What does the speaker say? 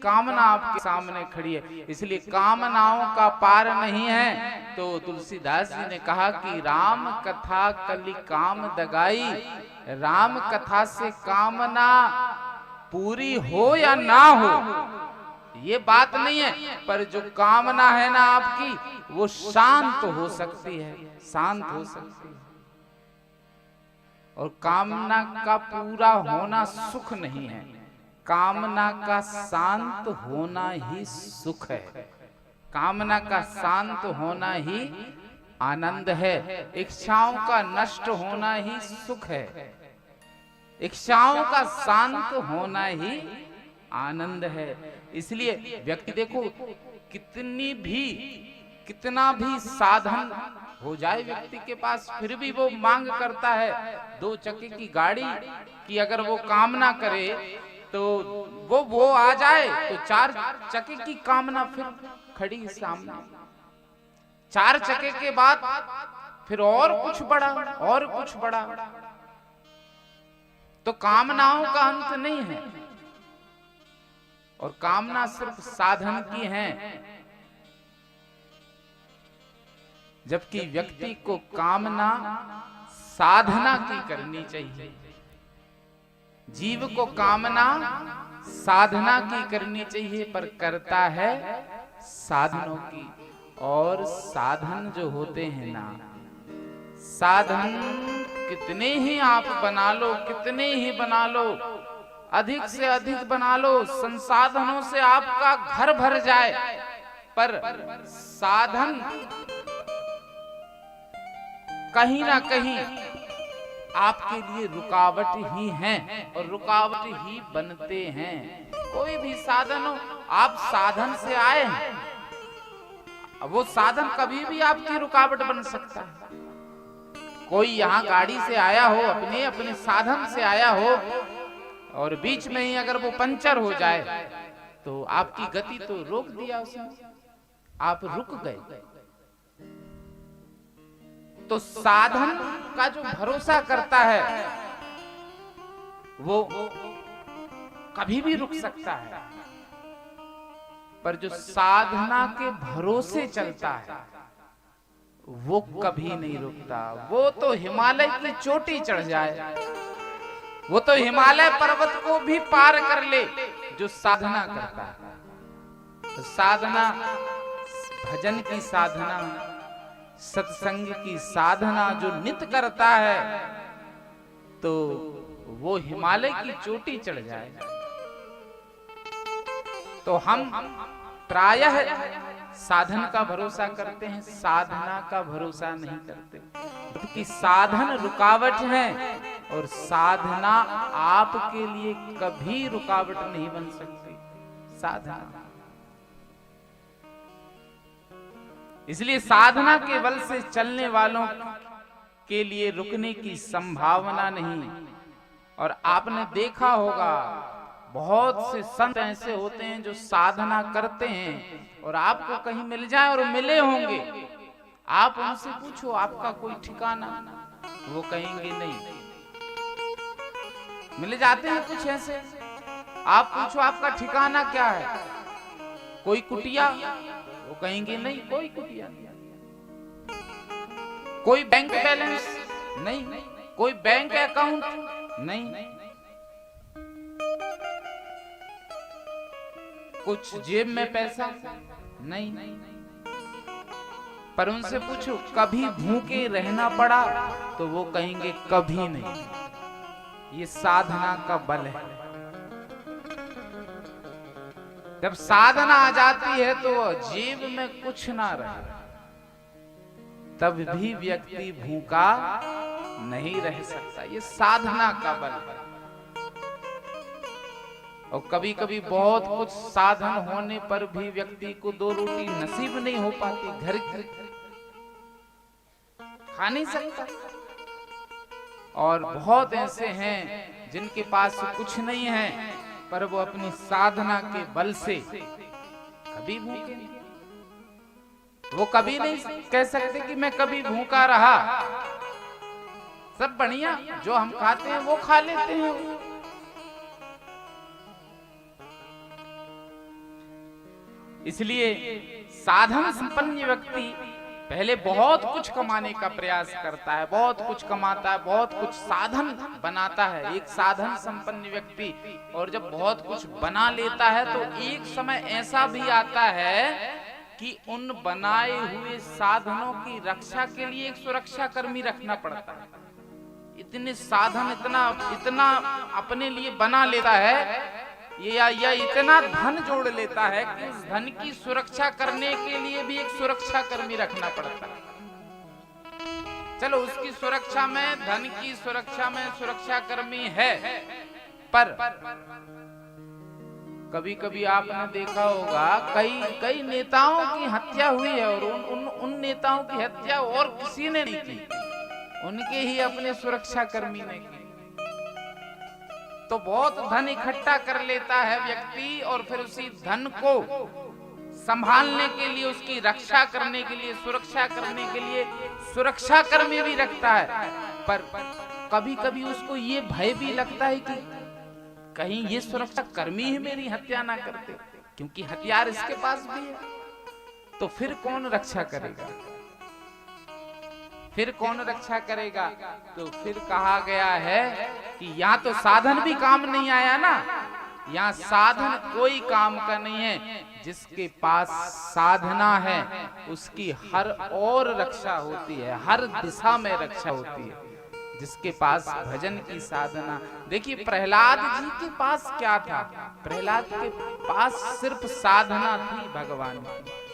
कामना आपके सामने खड़ी है, इसलिए कामनाओं का पार नहीं है। तो तुलसीदास जी ने कहा कि राम कथा कलि काम दगाई, राम कथा से कामना पूरी हो या ना हो ये बात नहीं है, पर जो कामना है ना आपकी वो शांत हो सकती है, शांत हो सकती है। और कामना का पूरा होना सुख नहीं है, कामना का शांत होना ही सुख है, कामना का शांत होना ही आनंद है, इच्छाओं का नष्ट होना ही सुख है, इच्छाओं का शांत होना ही आनंद है। इसलिए व्यक्ति देखो कितना भी साधन हो जाए व्यक्ति के पास, फिर भी वो मांग करता है 2 चक्के की गाड़ी की। अगर वो कामना करे तो वो आ जाए तो 4 चक्के की कामना फिर खड़ी सामने, 4 चक्के के बाद फिर और कुछ बड़ा और कुछ बड़ा। तो कामनाओं का अंत नहीं है, और कामना सिर्फ साधन की है, जबकि व्यक्ति को कामना साधना की करनी चाहिए। जीव को कामना साधना की करनी चाहिए, पर करता है साधनों की। और साधन जो होते हैं ना, साधन कितने ही आप बना लो, कितने ही बना लो, अधिक से अधिक बना लो, संसाधनों से आपका घर भर जाए, पर साधन कहीं ना कहीं आपके लिए रुकावट ही हैं, और रुकावट ही बनते हैं। कोई भी साधन हो, आप साधन से आए हैं, वो साधन कभी भी आपकी रुकावट बन सकता है। कोई यहाँ गाड़ी से आया हो, अपने साधन से आया हो, और बीच में ही अगर वो पंचर हो जाए तो आपकी गति तो रोक दिया उसने, आप रुक गए। तो साधन का जो भरोसा करता है वो कभी भी रुक सकता है, पर जो साधना के भरोसे चलता है वो कभी नहीं रुकता। वो तो हिमालय की चोटी चढ़ जाए, वो तो हिमालय पर्वत को भी पार कर ले जो साधना करता है। तो साधना, भजन की साधना, सत्संग की साधना जो नित्य करता है तो वो हिमालय की चोटी चढ़ जाए। तो हम प्रायः साधन का भरोसा करते हैं, साधना का भरोसा नहीं करते, क्योंकि साधन रुकावट है और साधना आपके लिए कभी रुकावट नहीं बन सकती। साधना, इसलिए साधना के बल से चलने वालों के लिए रुकने की संभावना नहीं। और आपने देखा होगा बहुत से संत ऐसे होते हैं जो साधना करते हैं और आपको कहीं मिल जाए, और मिले होंगे, आप उनसे पूछो आपका कोई ठिकाना, वो कहेंगे नहीं। मिल जाते हैं कुछ ऐसे, आप पूछो आपका ठिकाना क्या है, कोई कुटिया, वो कहेंगे नहीं कोई कुटिया नहीं। कोई बैंक बैलेंस नहीं, कोई बैंक अकाउंट नहीं, कुछ जेब में पैसा नहीं। पर उनसे पूछो कभी भूखे रहना पड़ा, तो वो कहेंगे कभी नहीं। ये साधना का बल है। जब साधना आ जाती है तो जेब में कुछ ना रहे, तब भी व्यक्ति भूखा नहीं रह सकता। ये साधना का बल है। और कभी कभी बहुत कुछ साधन होने पर भी व्यक्ति को 2 रोटी नसीब नहीं हो पाती, घर खा नहीं सकता। और बहुत ऐसे हैं जिनके पास कुछ नहीं है, पर वो अपनी साधना के बल से कभी भूखे नहीं। वो कभी नहीं कह सकते कि मैं कभी भूखा रहा। सब बढ़िया, जो हम खाते हैं वो खा लेते हैं। इसलिए साधन संपन्न व्यक्ति पहले बहुत कुछ कमाने का प्रयास करता है, बहुत कुछ कमाता है, बहुत कुछ साधन बनाता है एक साधन संपन्न व्यक्ति। और जब बहुत कुछ बना लेता है तो एक समय ऐसा भी आता है कि उन बनाए हुए साधनों की रक्षा के लिए एक सुरक्षा कर्मी रखना पड़ता है। इतने साधन इतना अपने लिए बना लेता है या इतना धन जोड़ लेता है कि उस धन की सुरक्षा करने के लिए भी एक सुरक्षा कर्मी रखना पड़ता है। चलो उसकी सुरक्षा में, धन की सुरक्षा में सुरक्षा कर्मी है, पर कभी कभी आपने देखा होगा कई नेताओं की हत्या हुई है और उन नेताओं की हत्या और किसी ने नहीं की, उनके ही अपने सुरक्षा कर्मी ने की। तो बहुत धन इकट्ठा कर लेता है व्यक्ति और फिर उसी धन को संभालने के लिए, उसकी रक्षा करने के लिए, सुरक्षा करने के लिए सुरक्षा कर्मी भी रखता है। पर कभी कभी उसको ये भय भी लगता है कि कहीं ये सुरक्षा कर्मी ही मेरी हत्या ना करते, क्योंकि हथियार इसके पास भी है। तो फिर कौन रक्षा करेगा? फिर कौन रक्षा करेगा? तो फिर कहा गया है कि यहाँ तो साधन भी काम नहीं आया ना, यहाँ साधन कोई काम का नहीं है। जिसके पास साधना है उसकी हर ओर रक्षा होती है, हर दिशा में रक्षा होती है। जिसके पास भजन की साधना, देखिए प्रहलाद जी के पास क्या था? प्रहलाद के पास सिर्फ साधना थी भगवान की।